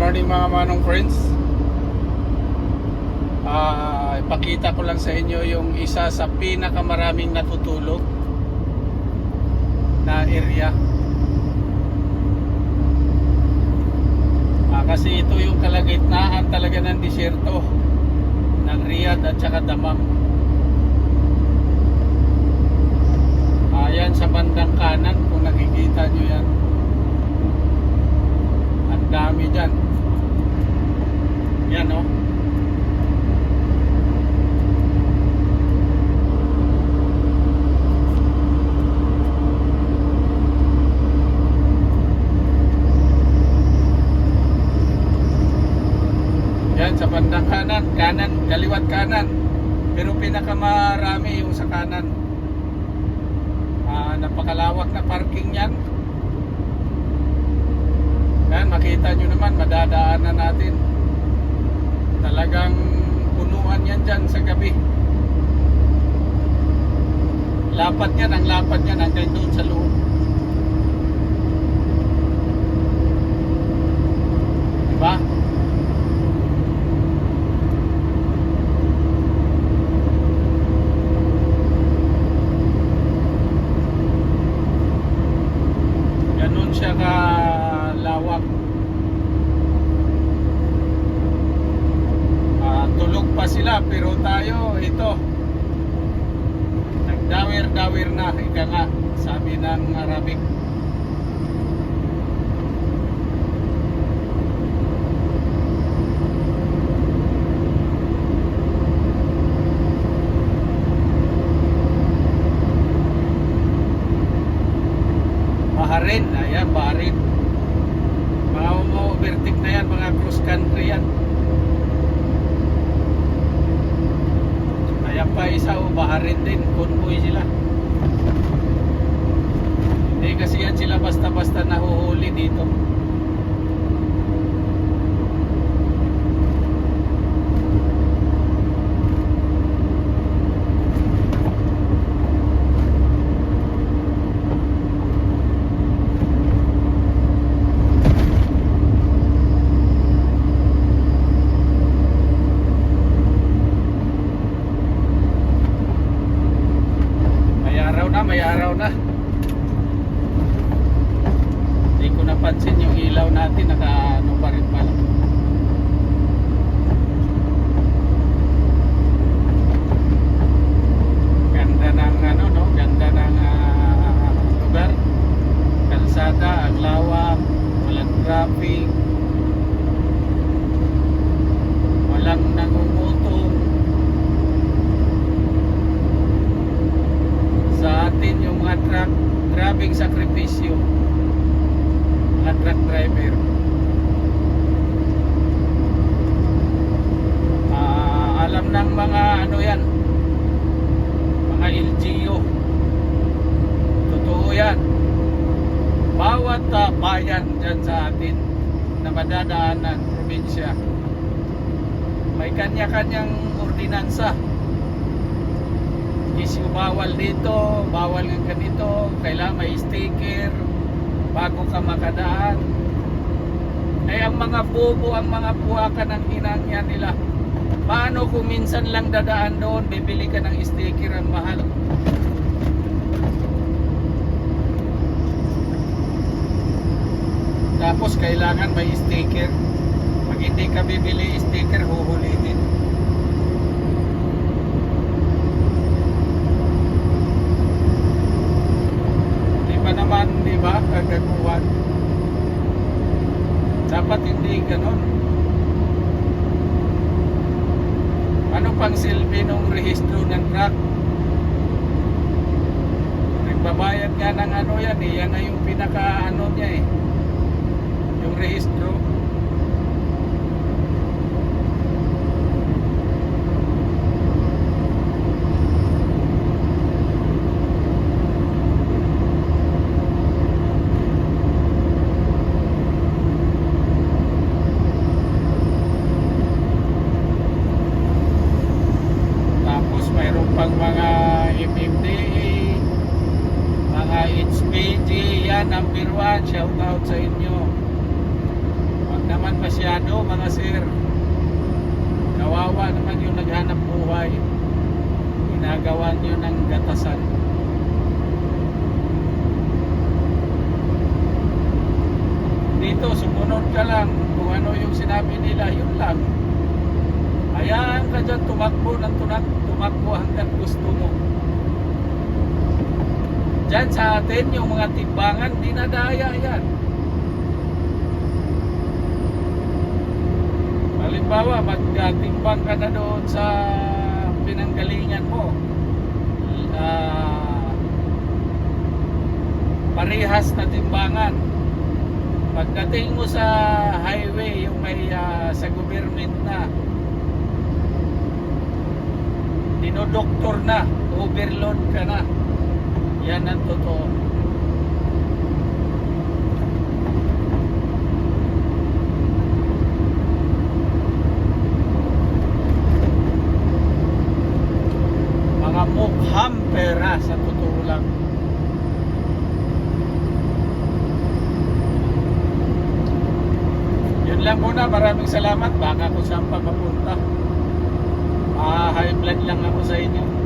morning mga manong friends. Ipakita ko lang sa inyo yung isa sa pinakamaraming natutulog na area. Kasi ito yung kalagitnaan talaga ng disyerto ng Riyadh at saka Dammam. Ayan sa bandang kanan, kung nakikita nyo yan, ang dami dyan. Yan o. Yan sa bandang kanan, kaliwat kanan. Pero pinakamarami yung sa kanan. Napakalawak na parking yan. Yan, makita nyo naman, madadaanan natin. Talagang punuan yan dyan sa gabi. Lapat yan, ang lapat yan hanggang doon sa loob. Diba? Ganun siya kalawak. Tulog pa sila pero tayo ito nagdawir-dawir na, ika nga sabi ng Arabic. Baharin, ayan, Baharin. Mga overtake na yan, mga cross country yan. Ayan pa isa, Baharin din, convoy sila. Hindi kasi yan sila basta-basta nahuhuli dito. May araw na. Hindi ko napansin yung ilaw natin, naka-ano pa rin pala. Ganda ng ano, no? Ganda ng lugar. Kalsada, ang lawak, walang traffic, walang nangungutong. Sa atin yung mga truck, grabing sakripisyo, mga truck driver. Alam ng mga ano yan, mga LGU, totoo yan. Bawat bayan dyan sa atin na madadaanan, probinsya, may kanya-kanyang ordinansa. Isyu bawal dito, bawal ng ganito, kailangan may sticker bago ka makadaan. Ay ang mga bobo, ang mga buwaka ng inangyan nila, paano kung minsan lang dadaan doon, bibili ka ng sticker, ang mahal. Tapos kailangan may sticker. Pag hindi ka bibili sticker, huhulihin. Naman, di ba, kagaguhan. Dapat hindi ganon. Ano pang silbi nung rehistro ng truck? Nagbabayad nga ng ano yan eh, yan na yung pinaka ano niya eh, yung rehistro. Pag mga MMDA, mga HPG, yan, number 1, shout out sa inyo. naman masyado mga sir. Kawawa naman yung naghanap buhay. Ginagawa nyo ng gatasan. Dito, sumunod ka lang kung ano yung sinabi nila, yun lang. Hayaan ka dyan, tumakbo ng tumakbo hanggang gusto mo. Diyan sa atin, yung mga timbangan, dinadaya yan. Halimbawa, magtimbang ka na doon sa pinanggalingan mo. Parehas na timbangan. Pagdating mo sa highway, yung may sa government na, dinodoktor na, overload ka na. Yan ang totoo. Mga mukhang pera sa totoo lang. Yun lang muna, maraming salamat. Baka kung saan pa mapunta. High blood lang ako sa inyo.